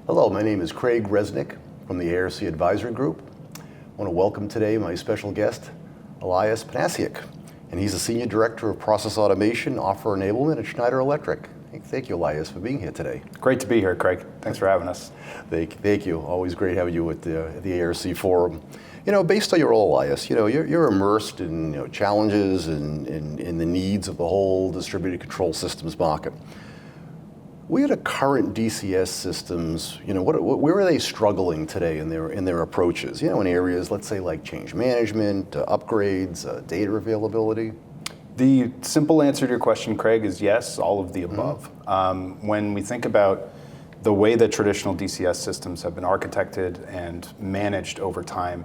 Hello, my name is Craig Resnick from the ARC Advisory Group. I want to welcome today my special guest, Elias Panasuik, and he's the Senior Director of Process Automation, Offer Enablement at Schneider Electric. Thank you, Elias, for being here today. Great to be here, Craig. Thanks for having us. Thank you. Always great having you at the ARC Forum. You know, based on your role, Elias, you're immersed in challenges and in the needs of the whole distributed control systems market. Where are the current DCS systems, where are they struggling today in their approaches? In areas, let's say, like change management, upgrades, data availability? The simple answer to your question, Craig, is yes, all of the above. When we think about the way that traditional DCS systems have been architected and managed over time,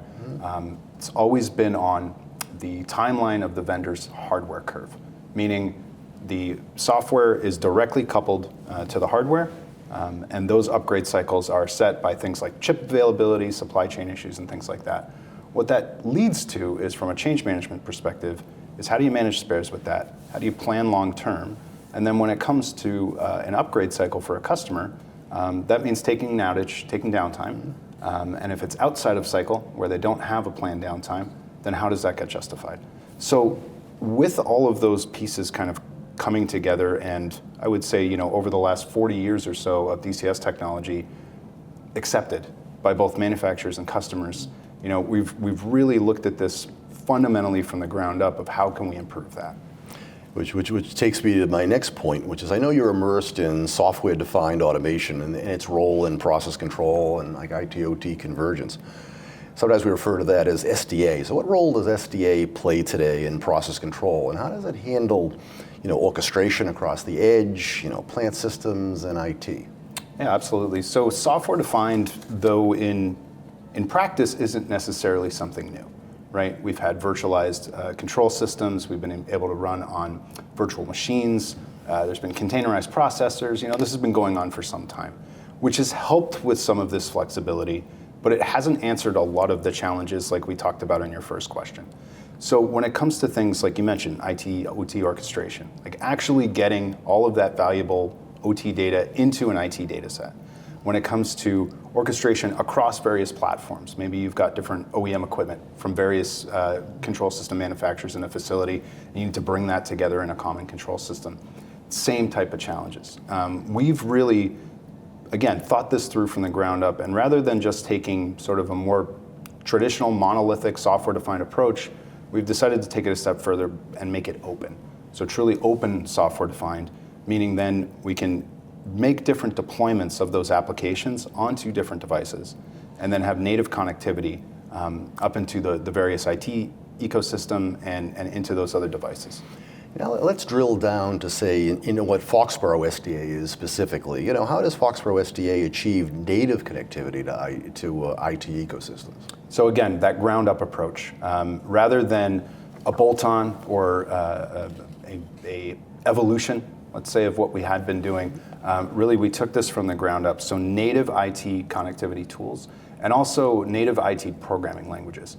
it's always been on the timeline of the vendor's hardware curve, meaning the software is directly coupled to the hardware, and those upgrade cycles are set by things like chip availability, supply chain issues, and things like that. What that leads to is, from a change management perspective, is how do you manage spares with that? How do you plan long term? And then when it comes to an upgrade cycle for a customer, that means taking an outage, taking downtime, and if it's outside of cycle where they don't have a planned downtime, then how does that get justified? So with all of those pieces kind of coming together, and I would say, over the last 40 years or so of DCS technology accepted by both manufacturers and customers, we've really looked at this fundamentally from the ground up of how can we improve that. Which takes me to my next point, which is I know you're immersed in software-defined automation and its role in process control and like IT/OT convergence. Sometimes we refer to that as SDA. So what role does SDA play today in process control, and how does it handle orchestration across the edge, plant systems and IT? Yeah, absolutely. So software-defined, though in practice, isn't necessarily something new, right? We've had virtualized control systems. We've been able to run on virtual machines. There's been containerized processors. This has been going on for some time, which has helped with some of this flexibility, but it hasn't answered a lot of the challenges like we talked about in your first question. So when it comes to things like you mentioned, IT/OT orchestration, like actually getting all of that valuable OT data into an IT data set. When it comes to orchestration across various platforms, maybe you've got different OEM equipment from various control system manufacturers in a facility, and you need to bring that together in a common control system. Same type of challenges. We've really, again, thought this through from the ground up, and rather than just taking sort of a more traditional monolithic software-defined approach, we've decided to take it a step further and make it open. So truly open software-defined, meaning then we can make different deployments of those applications onto different devices, and then have native connectivity up into the various IT ecosystem and into those other devices. Now let's drill down to say, what Foxborough SDA is specifically. How does Foxborough SDA achieve native connectivity to IT ecosystems? So again, that ground up approach, rather than a bolt-on or a evolution, let's say, of what we had been doing, really we took this from the ground up. So native IT connectivity tools and also native IT programming languages.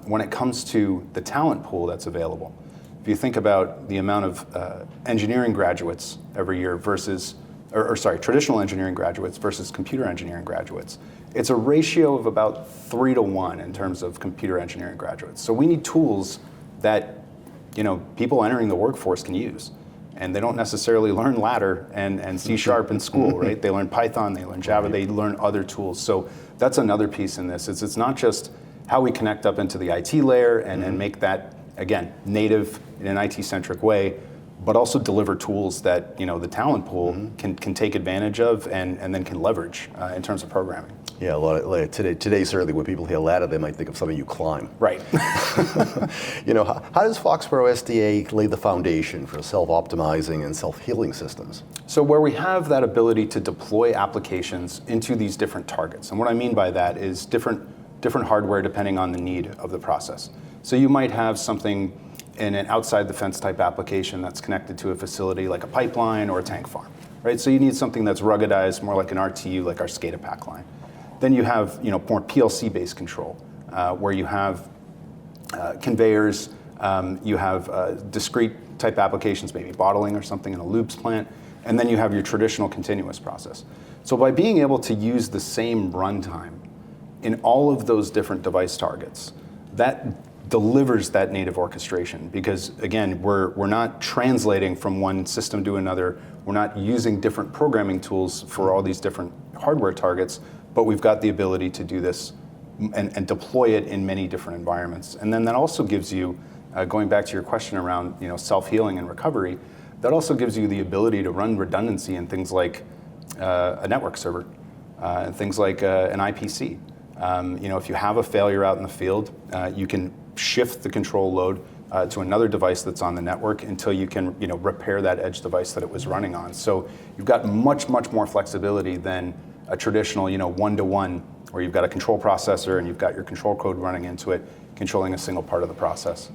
When it comes to the talent pool that's available, if you think about the amount of engineering graduates every year versus, traditional engineering graduates versus computer engineering graduates, it's a ratio of about 3-to-1 in terms of computer engineering graduates. So we need tools that people entering the workforce can use. And they don't necessarily learn ladder and C# in school, right? They learn Python, they learn Java, they learn other tools. So that's another piece in this. It's not just how we connect up into the IT layer and make that, again, native in an IT-centric way, but also deliver tools that the talent pool can take advantage of and then can leverage in terms of programming. Yeah, today certainly when people hear ladder, they might think of something you climb. Right. How does Foxborough SDA lay the foundation for self-optimizing and self-healing systems? So where we have that ability to deploy applications into these different targets, and what I mean by that is different hardware depending on the need of the process. So you might have something in an outside the fence type application that's connected to a facility like a pipeline or a tank farm, right? So you need something that's ruggedized, more like an RTU, like our SCADA pack line. Then you have more PLC-based control, where you have conveyors, you have discrete type applications, maybe bottling or something in a lubes plant. And then you have your traditional continuous process. So by being able to use the same runtime in all of those different device targets, that delivers that native orchestration, because again, we're not translating from one system to another. We're not using different programming tools for all these different hardware targets, but we've got the ability to do this and deploy it in many different environments. And then that also gives you, going back to your question around self-healing and recovery, that also gives you the ability to run redundancy in things like a network server and things like an IPC. If you have a failure out in the field, you can shift the control load to another device that's on the network until you can repair that edge device that it was running on. So you've got much more flexibility than a traditional one-to-one, where you've got a control processor and you've got your control code running into it, controlling a single part of the process.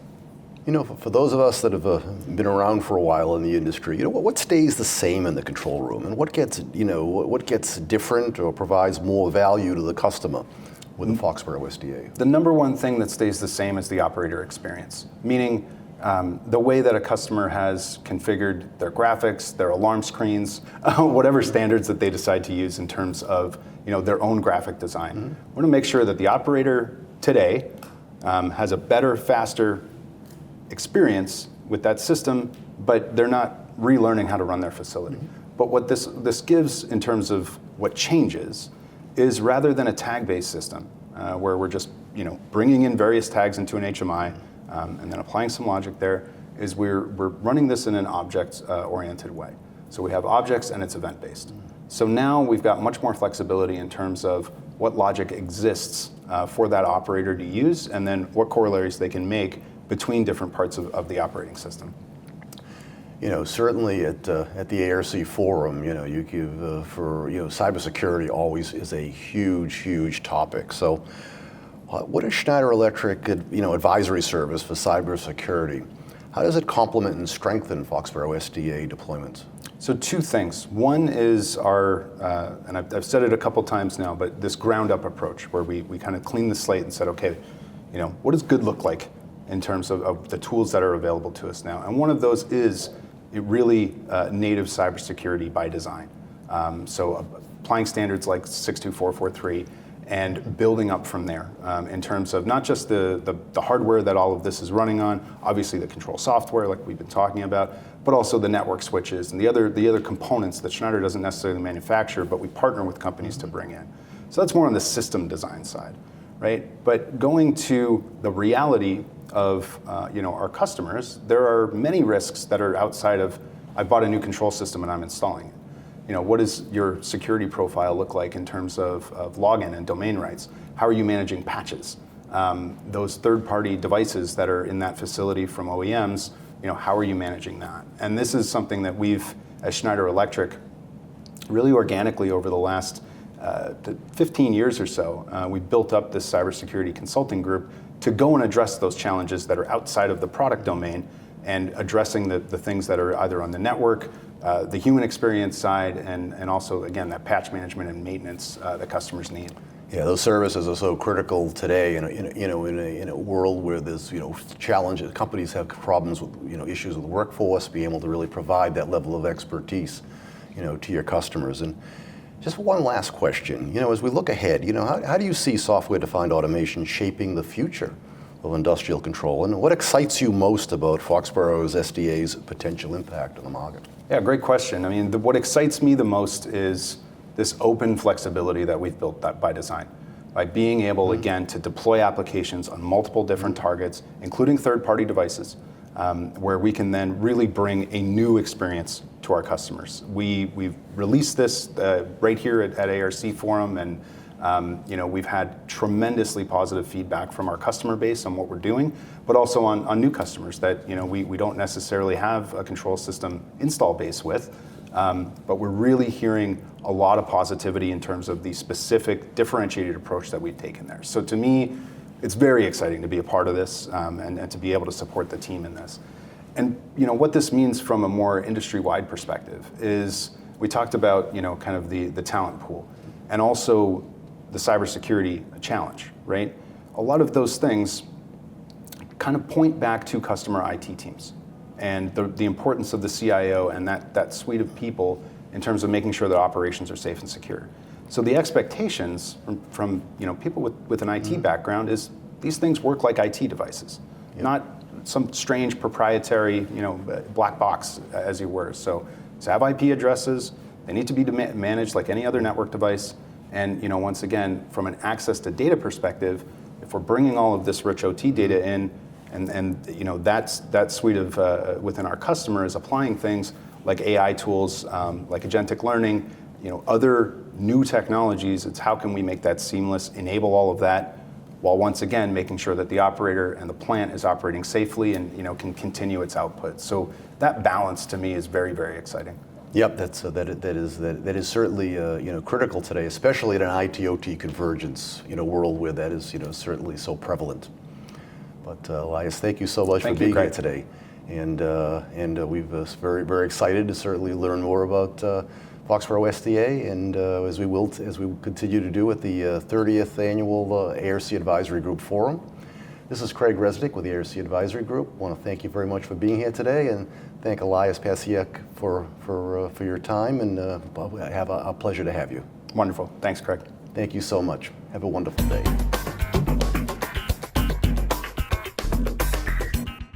For those of us that have been around for a while in the industry, what stays the same in the control room, and what gets different or provides more value to the customer with the Foxborough SDA? The number one thing that stays the same is the operator experience, meaning the way that a customer has configured their graphics, their alarm screens, whatever standards that they decide to use in terms of their own graphic design. Mm-hmm. We want to make sure that the operator today has a better, faster experience with that system, but they're not relearning how to run their facility. Mm-hmm. But what this gives in terms of what changes is, rather than a tag-based system where we're just bringing in various tags into an HMI and then applying some logic there, is we're running this in an object-oriented way. So we have objects and it's event-based. Mm-hmm. So now we've got much more flexibility in terms of what logic exists for that operator to use, and then what corollaries they can make between different parts of the operating system. Certainly at the ARC forum, you give for cybersecurity always is a huge topic. So, what is Schneider Electric, advisory service for cybersecurity? How does it complement and strengthen Foxborough SDA deployments? So two things. One is our, and I've said it a couple times now, but this ground-up approach where we kind of clean the slate and said, okay, what does good look like in terms of the tools that are available to us now? And one of those is really native cybersecurity by design. So applying standards like 62443 and building up from there in terms of not just the hardware that all of this is running on, obviously the control software like we've been talking about, but also the network switches and the other components that Schneider doesn't necessarily manufacture, but we partner with companies to bring in. So that's more on the system design side, right? But going to the reality of our customers, there are many risks that are outside of, I bought a new control system and I'm installing it. What does your security profile look like in terms of login and domain rights? How are you managing patches? Those third-party devices that are in that facility from OEMs, how are you managing that? And this is something that we've, as Schneider Electric, really organically over the last 15 years or so, we've built up this cybersecurity consulting group to go and address those challenges that are outside of the product domain and addressing the things that are either on the network, the human experience side, and also, again, that patch management and maintenance that customers need. Yeah, those services are so critical today in a world where there's challenges. Companies have problems with issues with the workforce, being able to really provide that level of expertise to your customers. And just one last question, as we look ahead, how do you see software-defined automation shaping the future of industrial control, and what excites you most about Foxborough's SDA's potential impact on the market? Yeah, great question. I mean, what excites me the most is this open flexibility that we've built by design, by being able, again, to deploy applications on multiple different targets, including third-party devices, where we can then really bring a new experience to our customers. We've released this right here at ARC Forum, and we've had tremendously positive feedback from our customer base on what we're doing, but also on new customers that we don't necessarily have a control system install base with. But we're really hearing a lot of positivity in terms of the specific differentiated approach that we've taken there. So to me, it's very exciting to be a part of this and to be able to support the team in this. And what this means from a more industry-wide perspective is we talked about kind of the talent pool and also the cybersecurity challenge, right? A lot of those things kind of point back to customer IT teams and the importance of the CIO and that suite of people in terms of making sure that operations are safe and secure. So the expectations from people with an IT background is these things work like IT devices, not some strange proprietary black box, as you were. So have IP addresses. They need to be managed like any other network device. And once again, from an access to data perspective, if we're bringing all of this rich OT data in, and that suite of within our customers applying things like AI tools, like agentic learning, other new technologies, it's how can we make that seamless, enable all of that, while once again making sure that the operator and the plant is operating safely and can continue its output. So that balance to me is very, very exciting. Yep, that is certainly critical today, especially in an IT/OT convergence world where that is certainly so prevalent. But Elias, thank you so much for being here today, and we've very, very excited to certainly learn more about Foxborough SDA, and as we will continue to do at the 30th annual ARC Advisory Group Forum. This is Craig Resnick with the ARC Advisory Group. I want to thank you very much for being here today, and thank Elias Panasuik for your time, and have a pleasure to have you. Wonderful. Thanks, Craig. Thank you so much. Have a wonderful day.